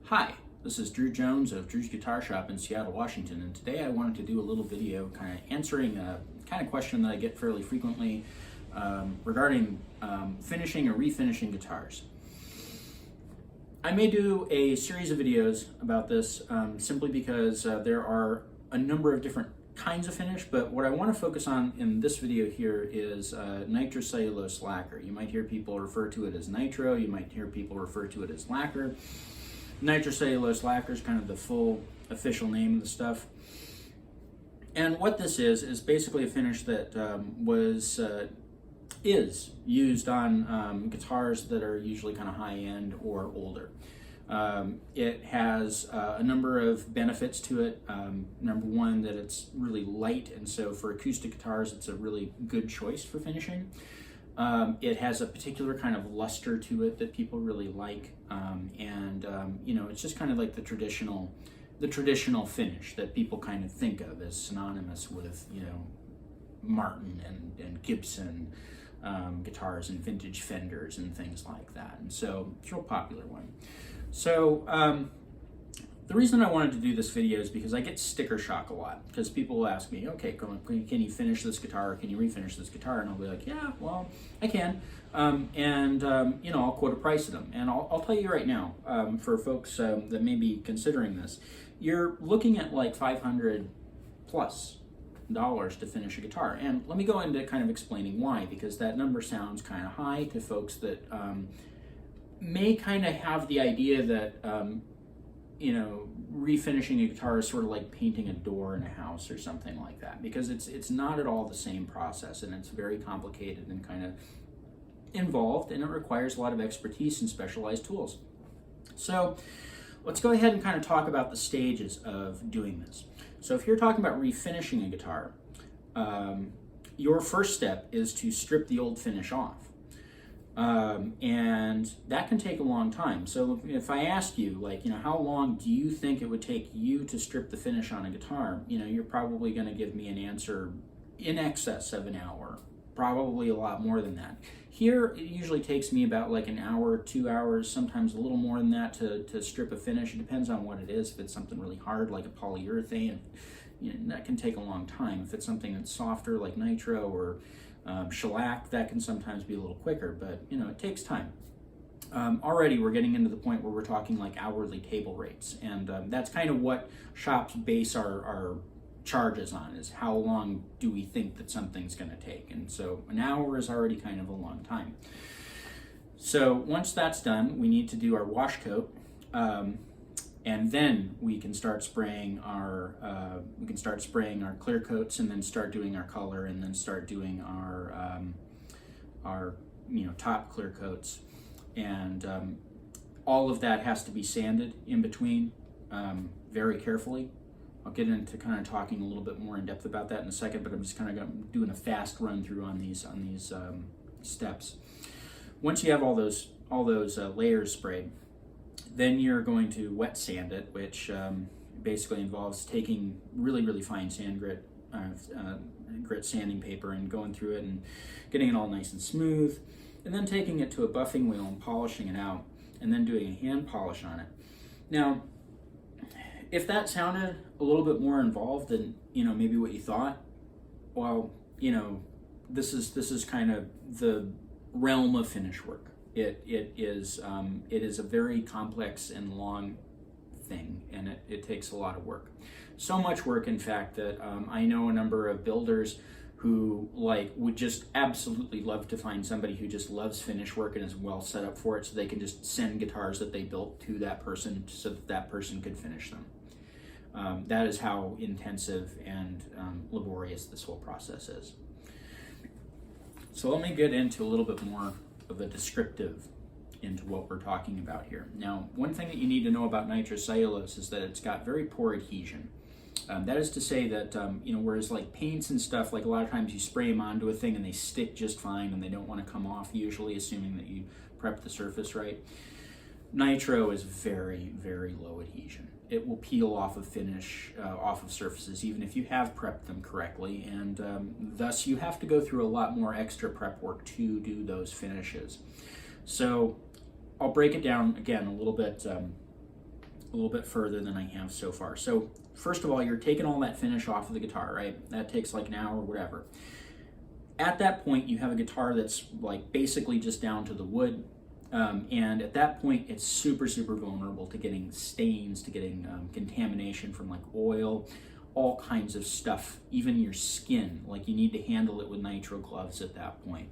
Hi, this is Drew Jones of Drewsguitarshop in Seattle, Washington, and today I wanted to do a little video kind of answering a kind of question that I get fairly frequently regarding finishing or refinishing guitars. I may do a series of videos about this simply because there are a number of different kinds of finish, but what I want to focus on in this video here is nitrocellulose lacquer. You might hear people refer to it as nitro, you might hear people refer to it as lacquer. Nitrocellulose lacquer is kind of the full official name of the stuff. And what this is basically a finish that is used on guitars that are usually kind of high-end or older. It has a number of benefits to it. Number one, that it's really light, and so for acoustic guitars, it's a really good choice for finishing. It has a particular kind of luster to it that people really like, you know, it's just kind of like the traditional finish that people kind of think of as synonymous with, you know, Martin and Gibson guitars and vintage Fenders and things like that. And so it's a real popular one. So the reason I wanted to do this video is because I get sticker shock a lot, because people will ask me, okay, can you finish this guitar, or can you refinish this guitar? And I'll be like, yeah, well, I can. You know, I'll quote a price of them. And I'll tell you right now, for folks that may be considering this, you're looking at like $500 plus to finish a guitar. And let me go into kind of explaining why, because that number sounds kind of high to folks that may kind of have the idea that you know, refinishing a guitar is sort of like painting a door in a house or something like that, because it's not at all the same process, and it's very complicated and kind of involved, and it requires a lot of expertise and specialized tools. So let's go ahead and kind of talk about the stages of doing this. So if you're talking about refinishing a guitar, your first step is to strip the old finish off. And that can take a long time. So if I ask you, like, you know, how long do you think it would take you to strip the finish on a guitar? You know, you're probably going to give me an answer in excess of an hour, probably a lot more than that. Here, it usually takes me about like an hour, 2 hours, sometimes a little more than that to strip a finish. It depends on what it is. If it's something really hard, like a polyurethane, you know, that can take a long time. If it's something that's softer, like nitro or shellac, that can sometimes be a little quicker, but you know, it takes time. Already we're getting into the point where we're talking like hourly table rates, and that's kind of what shops base our charges on, is how long do we think that something's going to take. And so an hour is already kind of a long time. So once that's done, we need to do our wash coat, and then we can start spraying our clear coats, and then start doing our color, and then start doing our you know, top clear coats, and all of that has to be sanded in between very carefully. I'll get into kind of talking a little bit more in depth about that in a second, but I'm just kind of doing a fast run through on these steps. Once you have all those layers sprayed, then you're going to wet sand it, which basically involves taking really fine sand grit sanding paper and going through it and getting it all nice and smooth, and then taking it to a buffing wheel and polishing it out, and then doing a hand polish on it. Now, if that sounded a little bit more involved than, you know, maybe what you thought, well, you know, this is kind of the realm of finish work. It is a very complex and long thing, and it takes a lot of work. So much work, in fact, that I know a number of builders who would just absolutely love to find somebody who just loves finish work and is well set up for it, so they can just send guitars that they built to that person so that that person could finish them. That is how intensive and laborious this whole process is. So let me get into a little bit more of a descriptive into what we're talking about here. Now, one thing that you need to know about nitrocellulose is that it's got very poor adhesion. That is to say that, you know, whereas like paints and stuff, like a lot of times you spray them onto a thing and they stick just fine and they don't want to come off, usually, assuming that you prep the surface right. Nitro is very low adhesion. It will peel off of off of surfaces, even if you have prepped them correctly, and thus you have to go through a lot more extra prep work to do those finishes. So I'll break it down again a little bit a little bit further than I have so far. So first of all, you're taking all that finish off of the guitar, right? That takes like an hour or whatever. At that point, you have a guitar that's like basically just down to the wood. And at that point, it's super, super vulnerable to getting stains, to getting contamination from like oil, all kinds of stuff, even your skin. Like you need to handle it with nitro gloves at that point.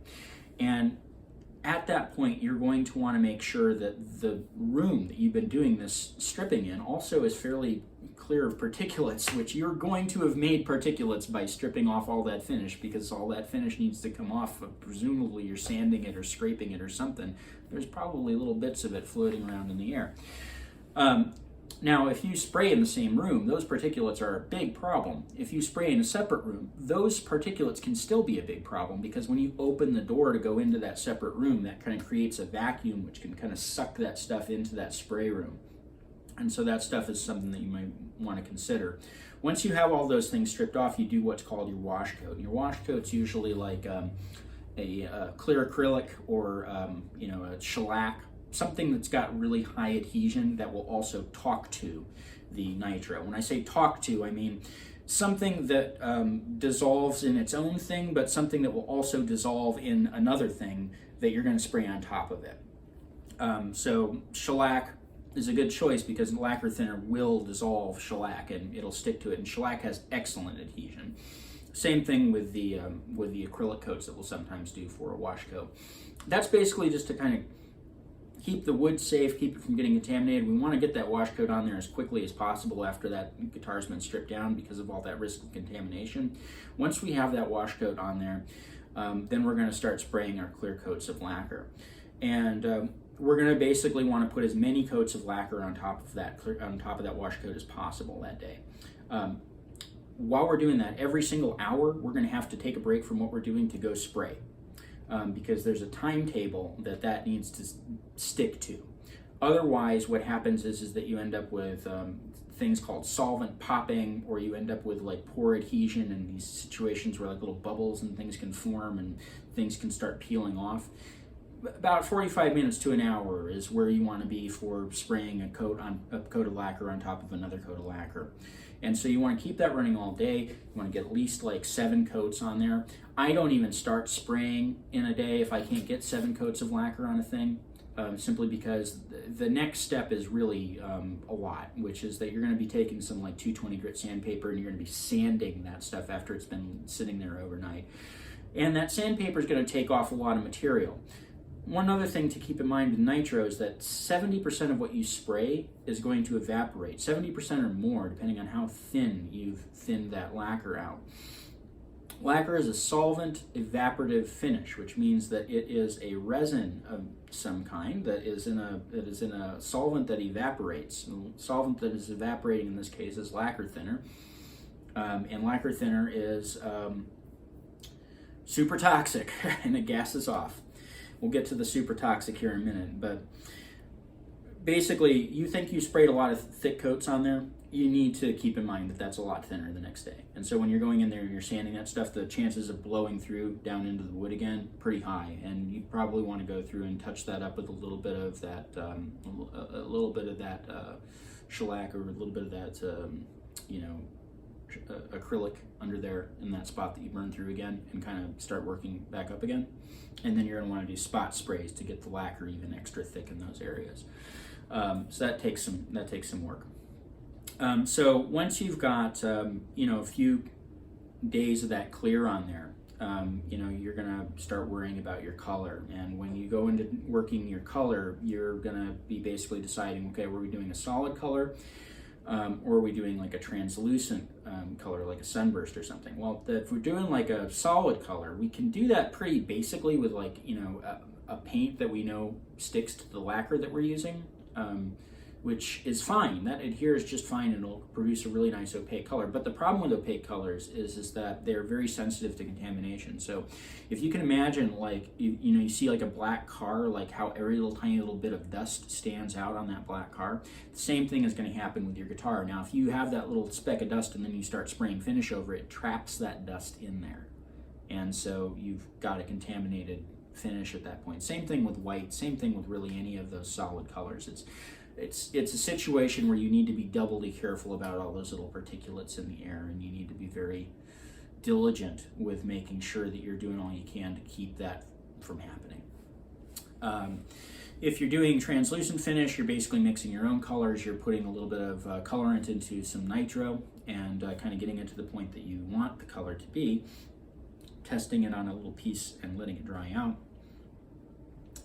And at that point, you're going to want to make sure that the room that you've been doing this stripping in also is fairly clear of particulates, which you're going to have made particulates by stripping off all that finish, because all that finish needs to come off. Presumably you're sanding it or scraping it or something. There's probably little bits of it floating around in the air. Now, if you spray in the same room, those particulates are a big problem. If you spray in a separate room, those particulates can still be a big problem, because when you open the door to go into that separate room, that kind of creates a vacuum which can kind of suck that stuff into that spray room. And so that stuff is something that you might want to consider. Once you have all those things stripped off, you do what's called your wash coat. And your wash coat's usually like a clear acrylic or a shellac, something that's got really high adhesion that will also talk to the nitro. When I say talk to, I mean something that dissolves in its own thing, but something that will also dissolve in another thing that you're going to spray on top of it. So shellac is a good choice because lacquer thinner will dissolve shellac and it'll stick to it, and shellac has excellent adhesion. Same thing with the acrylic coats that we'll sometimes do for a wash coat. That's basically just to kind of keep the wood safe, keep it from getting contaminated. We want to get that wash coat on there as quickly as possible after that guitar's been stripped down because of all that risk of contamination. Once we have that wash coat on there, then we're going to start spraying our clear coats of lacquer. And we're going to basically want to put as many coats of lacquer on top of that wash coat as possible that day. While we're doing that, every single hour, we're going to have to take a break from what we're doing to go spray. Because there's a timetable that needs to stick to. Otherwise, what happens is that you end up with things called solvent popping, or you end up with like poor adhesion and these situations where like little bubbles and things can form and things can start peeling off. About 45 minutes to an hour is where you want to be for spraying a coat of lacquer on top of another coat of lacquer. And so you want to keep that running all day. You want to get at least like 7 coats on there. I don't even start spraying in a day if I can't get 7 coats of lacquer on a thing, simply because the next step is really a lot, which is that you're going to be taking some like 220 grit sandpaper and you're going to be sanding that stuff after it's been sitting there overnight. And that sandpaper is going to take off a lot of material. One other thing to keep in mind with nitro is that 70% of what you spray is going to evaporate, 70% or more, depending on how thin you've thinned that lacquer out. Lacquer is a solvent evaporative finish, which means that it is a resin of some kind that is in a solvent that evaporates. The solvent that is evaporating in this case is lacquer thinner, and lacquer thinner is super toxic and it gases off. We'll get to the super toxic here in a minute, but basically, you think you sprayed a lot of thick coats on there, you need to keep in mind that that's a lot thinner the next day. And so when you're going in there and you're sanding that stuff, the chances of blowing through down into the wood again, pretty high. And you probably want to go through and touch that up with a little bit of that, shellac, or a little bit of that, acrylic under there in that spot that you burned through again, and kind of start working back up again. And then you're going to want to do spot sprays to get the lacquer even extra thick in those areas. So that takes some work. So once you've got a few days of that clear on there, you're going to start worrying about your color. And when you go into working your color, you're going to be basically deciding, okay, were we doing a solid color? Or are we doing like a translucent color, like a sunburst or something? Well, if we're doing like a solid color, we can do that pretty basically with like, a paint that we know sticks to the lacquer that we're using, which is fine. That adheres just fine and it'll produce a really nice opaque color. But the problem with opaque colors is that they're very sensitive to contamination. So if you can imagine, like, you see like a black car, like how every tiny little bit of dust stands out on that black car, the same thing is going to happen with your guitar. Now, if you have that little speck of dust and then you start spraying finish over it, traps that dust in there. And so you've got a contaminated finish at that point. Same thing with white, same thing with really any of those solid colors. It's it's a situation where you need to be doubly careful about all those little particulates in the air, and you need to be very diligent with making sure that you're doing all you can to keep that from happening. If you're doing translucent finish, you're basically mixing your own colors. You're putting a little bit of colorant into some nitro and kind of getting it to the point that you want the color to be, testing it on a little piece and letting it dry out.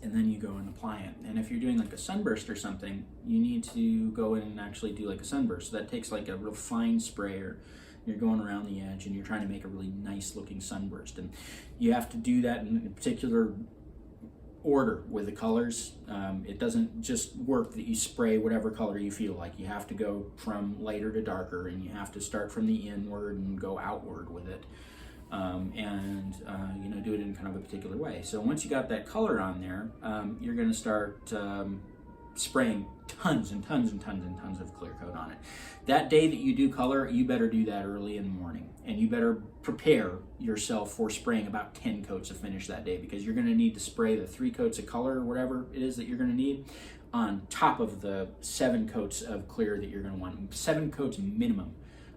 And then you go and apply it. And if you're doing like a sunburst or something, you need to go in and actually do like a sunburst. So that takes like a real fine sprayer. You're going around the edge and you're trying to make a really nice looking sunburst. And you have to do that in a particular order with the colors. It doesn't just work that you spray whatever color you feel like. You have to go from lighter to darker, and you have to start from the inward and go outward with it. You know, do it in kind of a particular way. So once you got that color on there, you're going to start spraying tons and tons and tons and tons of clear coat on it. That day that you do color, you better do that early in the morning, and you better prepare yourself for spraying about 10 coats of finish that day, because you're going to need to spray the 3 coats of color or whatever it is that you're going to need on top of the 7 coats of clear that you're going to want. 7 coats minimum.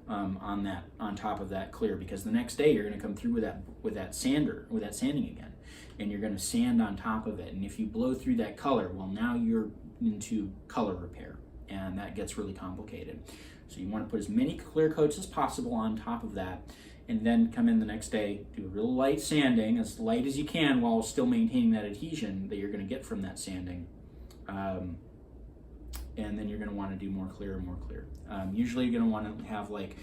On top of that clear, because the next day you're going to come through with that sanding again, and you're going to sand on top of it. And if you blow through that color, well, now you're into color repair, and that gets really complicated. So you want to put as many clear coats as possible on top of that, and then come in the next day, do a real light sanding, as light as you can, while still maintaining that adhesion that you're going to get from that sanding. And then you're going to want to do more clear and more clear. Usually you're going to want to have like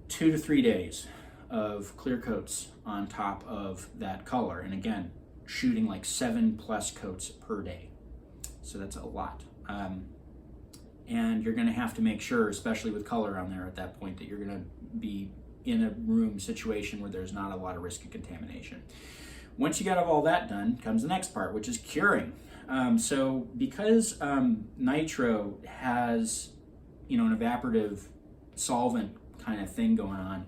2 to 3 days of clear coats on top of that color. And again, shooting like 7+ coats per day. So that's a lot. And you're going to have to make sure, especially with color on there at that point, that you're going to be in a room situation where there's not a lot of risk of contamination. Once you got all that done, comes the next part, which is curing. So because nitro has, you know, an evaporative solvent kind of thing going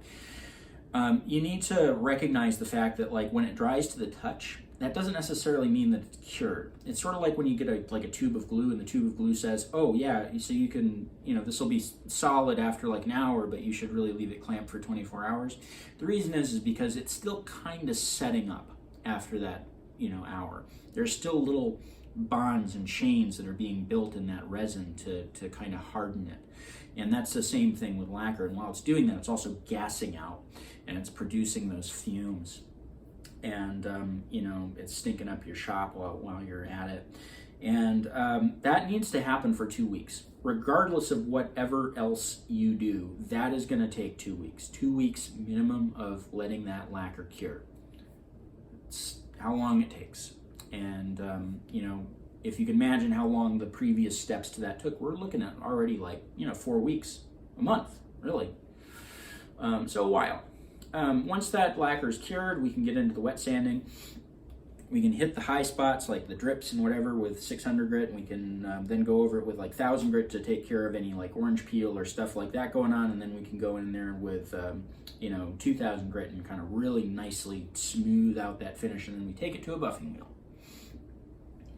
on, you need to recognize the fact that, like, when it dries to the touch, that doesn't necessarily mean that it's cured. It's sort of like when you get a tube of glue, and the tube of glue says, oh yeah, so you can, you know, this will be solid after like an hour, but you should really leave it clamped for 24 hours. The reason is because it's still kind of setting up after that, you know, hour. There's still little bonds and chains that are being built in that resin to kind of harden it. And that's the same thing with lacquer. And while it's doing that, it's also gassing out, and it's producing those fumes. And, you know, it's stinking up your shop while you're at it. And that needs to happen for 2 weeks. Regardless of whatever else you do, that is going to take 2 weeks. 2 weeks minimum of letting that lacquer cure. It's how long it takes. And, you know, if you can imagine how long the previous steps to that took, we're looking at already like, you know, 4 weeks, a month, really. So a while. Once that lacquer is cured, we can get into the wet sanding. We can hit the high spots like the drips and whatever with 600 grit, and we can then go over it with like 1000 grit to take care of any like orange peel or stuff like that going on, and then we can go in there with you know, 2000 grit and kind of really nicely smooth out that finish, and then we take it to a buffing wheel.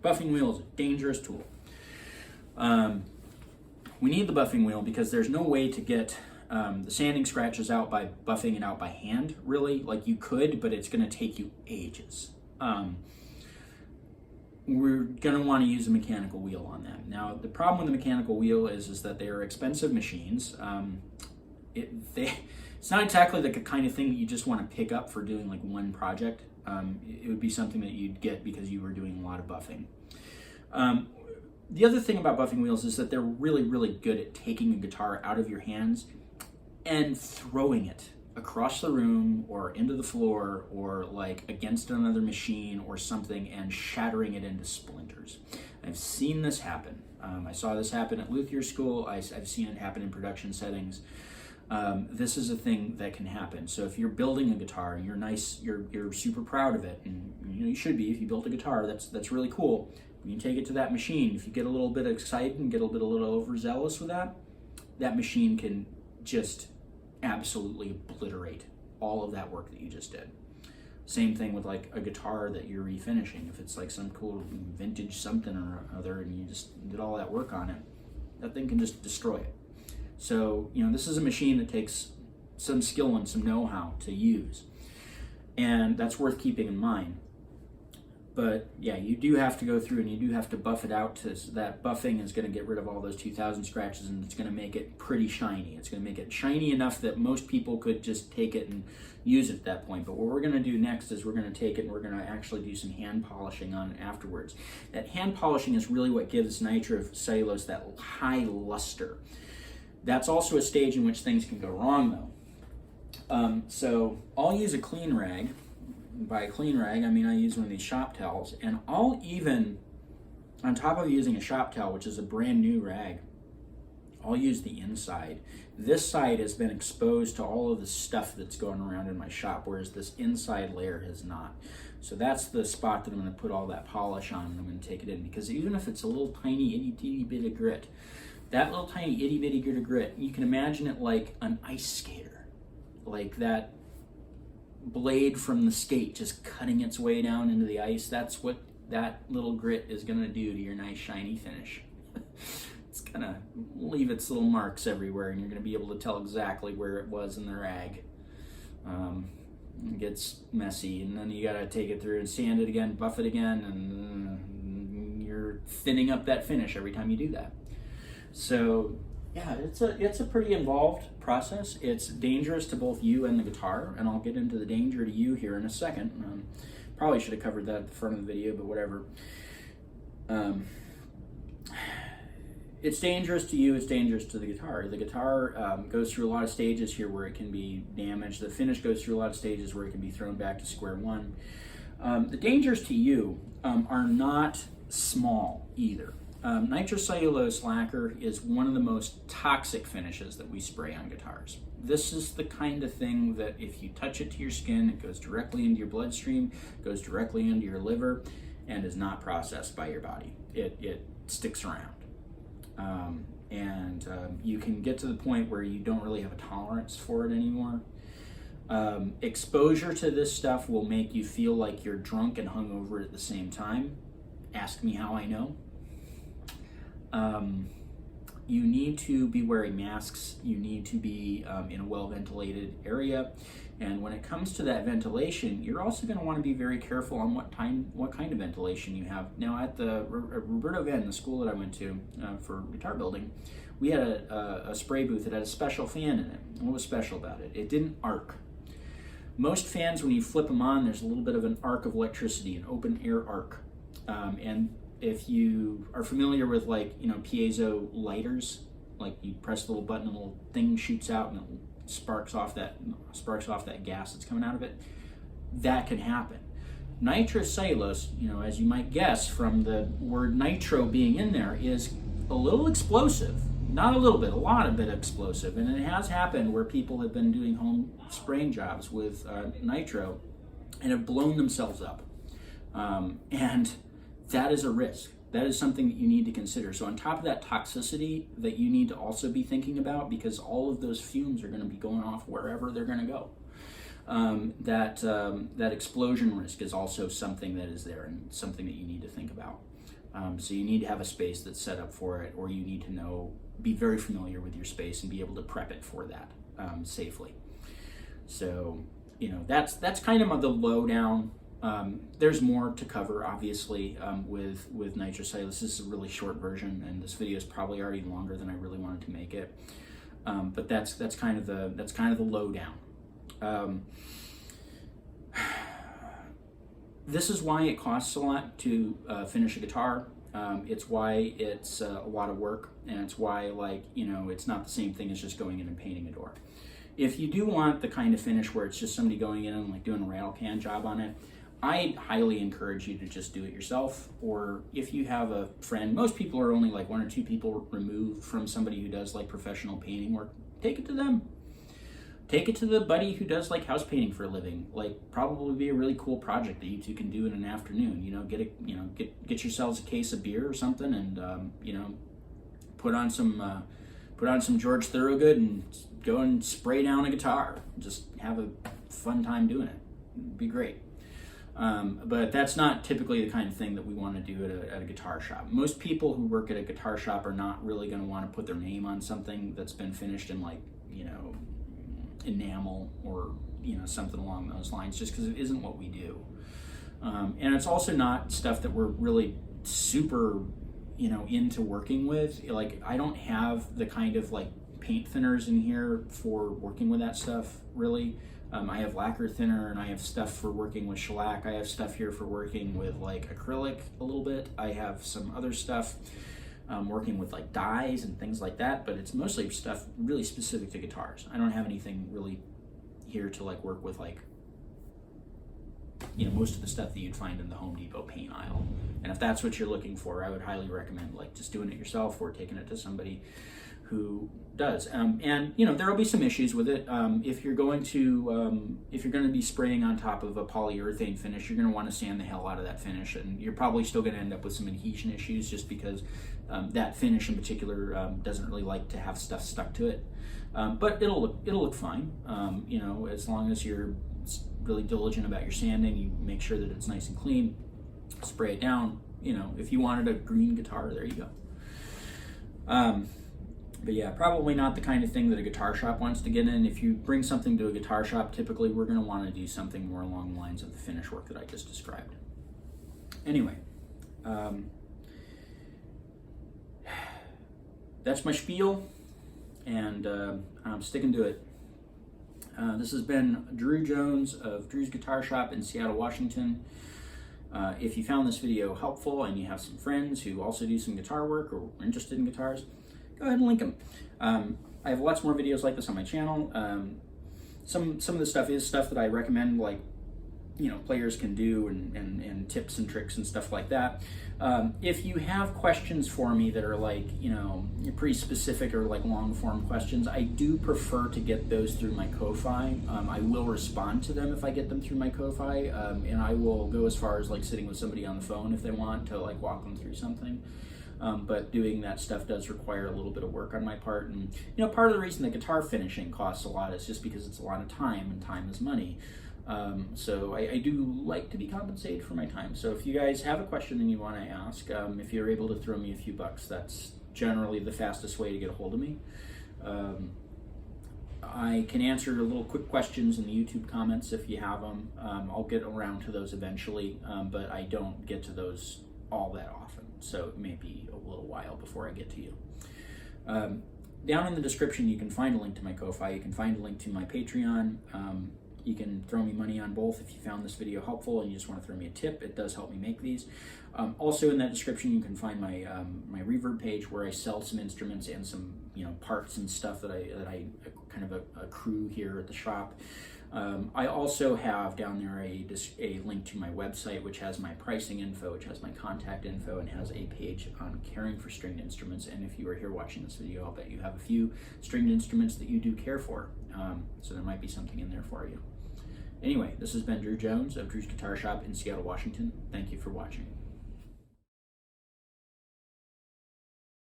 Buffing wheel is a dangerous tool. We need the buffing wheel because there's no way to get the sanding scratches out by buffing it out by hand, really. Like, you could, but it's going to take you ages. We're going to want to use a mechanical wheel on that. Now, the problem with the mechanical wheel is that they are expensive machines. It's not exactly like a kind of thing that you just want to pick up for doing like one project. It would be something that you'd get because you were doing a lot of buffing. The other thing about buffing wheels is that they're really, really good at taking a guitar out of your hands and throwing it across the room or into the floor or like against another machine or something and shattering it into splinters. I've seen this happen. I saw this happen at luthier school. I've seen it happen in production settings. This is a thing that can happen. So if you're building a guitar and you're super proud of it, and you know, you should be. If you built a guitar, that's really cool. When you take it to that machine, if you get a little bit excited and get a little overzealous with that machine can just absolutely obliterate all of that work that you just did. Same thing with like a guitar that you're refinishing. If it's like some cool vintage something or other and you just did all that work on it, that thing can just destroy it. So, you know, this is a machine that takes some skill and some know-how to use. And that's worth keeping in mind. But yeah, you do have to go through and you do have to buff it out so that buffing is going to get rid of all those 2000 scratches, and it's going to make it pretty shiny. It's going to make it shiny enough that most people could just take it and use it at that point. But what we're going to do next is we're going to take it and we're going to actually do some hand polishing on it afterwards. That hand polishing is really what gives nitrocellulose that high luster. That's also a stage in which things can go wrong though. So I'll use a clean rag. By a clean rag, I mean I use one of these shop towels, and I'll even, on top of using a shop towel, which is a brand new rag, I'll use the inside. This side has been exposed to all of the stuff that's going around in my shop, whereas this inside layer has not. So that's the spot that I'm going to put all that polish on, and I'm going to take it in, because even if it's a little tiny itty bit of grit, that little tiny itty bitty bit of grit, you can imagine it like an ice skater, like that blade from the skate just cutting its way down into the ice. That's what that little grit is going to do to your nice shiny finish. It's going to leave its little marks everywhere, and you're going to be able to tell exactly where it was in the rag. It gets messy, and then you got to take it through and sand it again, buff it again, and you're thinning up that finish every time you do that. So yeah, it's a pretty involved process. It's dangerous to both you and the guitar, and I'll get into the danger to you here in a second. Probably should have covered that at the front of the video, but whatever. It's dangerous to you, it's dangerous to the guitar. The guitar goes through a lot of stages here where it can be damaged. The finish goes through a lot of stages where it can be thrown back to square one. The dangers to you are not small either. Nitrocellulose lacquer is one of the most toxic finishes that we spray on guitars. This is the kind of thing that if you touch it to your skin, it goes directly into your bloodstream, goes directly into your liver, and is not processed by your body. It sticks around. You can get to the point where you don't really have a tolerance for it anymore. Exposure to this stuff will make you feel like you're drunk and hungover at the same time. Ask me how I know. You need to be wearing masks. You need to be in a well-ventilated area. And when it comes to that ventilation, you're also going to want to be very careful on what kind of ventilation you have. Now, at the Roberto Venn, the school that I went to for guitar building, we had a spray booth that had a special fan in it. What was special about it? It didn't arc. Most fans, when you flip them on, there's a little bit of an arc of electricity, an open air arc. And if you are familiar with, like, you know, piezo lighters, like you press the little button and a little thing shoots out and it sparks off that gas that's coming out of it, that can happen. Nitrocellulose, you know, as you might guess from the word nitro being in there, is a little explosive. Not a little bit, a lot of bit explosive. And it has happened where people have been doing home spraying jobs with nitro and have blown themselves up. And that is a risk. That is something that you need to consider. So on top of that toxicity that you need to also be thinking about, because all of those fumes are going to be going off wherever they're going to go. That explosion risk is also something that is there and something that you need to think about. So you need to have a space that's set up for it, or you need to be very familiar with your space and be able to prep it for that safely. So, you know, that's kind of the lowdown. There's more to cover, obviously, with nitrocellulose. This is a really short version, and this video is probably already longer than I really wanted to make it. But that's kind of the lowdown. This is why it costs a lot to finish a guitar. It's why it's a lot of work, and it's why, like, you know, it's not the same thing as just going in and painting a door. If you do want the kind of finish where it's just somebody going in and like doing a rattle can job on it, I highly encourage you to just do it yourself. Or if you have a friend, most people are only like 1 or 2 people removed from somebody who does like professional painting work. Take it to them. Take it to the buddy who does like house painting for a living. Like, probably be a really cool project that you two can do in an afternoon. You know, get yourselves a case of beer or something, and you know, put on some George Thorogood and go and spray down a guitar. Just have a fun time doing it. It'd be great. But that's not typically the kind of thing that we want to do at a guitar shop. Most people who work at a guitar shop are not really going to want to put their name on something that's been finished in, like, you know, enamel or, you know, something along those lines, just because it isn't what we do. And it's also not stuff that we're really super, you know, into working with. Like, I don't have the kind of like paint thinners in here for working with that stuff, really. I have lacquer thinner, and I have stuff for working with shellac. I have stuff here for working with like acrylic a little bit. I have some other stuff working with like dyes and things like that, but it's mostly stuff really specific to guitars. I don't have anything really here to like work with, like, you know, most of the stuff that you'd find in the Home Depot paint aisle. And if that's what you're looking for, I would highly recommend like just doing it yourself or taking it to somebody who does. And you know, there will be some issues with it. If you're going to be spraying on top of a polyurethane finish, you're going to want to sand the hell out of that finish, and you're probably still going to end up with some adhesion issues, just because that finish in particular doesn't really like to have stuff stuck to it. But it'll look fine. You know, as long as you're really diligent about your sanding, you make sure that it's nice and clean, spray it down. You know, if you wanted a green guitar, there you go. But yeah, probably not the kind of thing that a guitar shop wants to get in. If you bring something to a guitar shop, typically we're going to want to do something more along the lines of the finish work that I just described. Anyway, that's my spiel, and I'm sticking to it. This has been Drew Jones of Drew's Guitar Shop in Seattle, Washington. If you found this video helpful and you have some friends who also do some guitar work or are interested in guitars, go ahead and link them. I have lots more videos like this on my channel. Some of the stuff is stuff that I recommend, like, you know, players can do, and tips and tricks and stuff like that. If you have questions for me that are like, you know, pretty specific or like long form questions, I do prefer to get those through my Ko-Fi. I will respond to them if I get them through my Ko-Fi, and I will go as far as like sitting with somebody on the phone if they want to like walk them through something. But doing that stuff does require a little bit of work on my part. And, you know, part of the reason that guitar finishing costs a lot is just because it's a lot of time, and time is money. So I do like to be compensated for my time. So if you guys have a question and you want to ask, if you're able to throw me a few bucks, that's generally the fastest way to get a hold of me. I can answer little quick questions in the YouTube comments if you have them. I'll get around to those eventually, but I don't get to those all that often. So it may be a little while before I get to you. Down in the description, you can find a link to my Ko-Fi. You can find a link to my Patreon. You can throw me money on both if you found this video helpful and you just want to throw me a tip. It does help me make these. Also in that description, you can find my my Reverb page, where I sell some instruments and some, you know, parts and stuff that I kind of accrue here at the shop. I also have down there a link to my website, which has my pricing info, which has my contact info, and has a page on caring for stringed instruments. And if you are here watching this video, I'll bet you have a few stringed instruments that you do care for. So there might be something in there for you. Anyway, this has been Drew Jones of Drew's Guitar Shop in Seattle, Washington. Thank you for watching.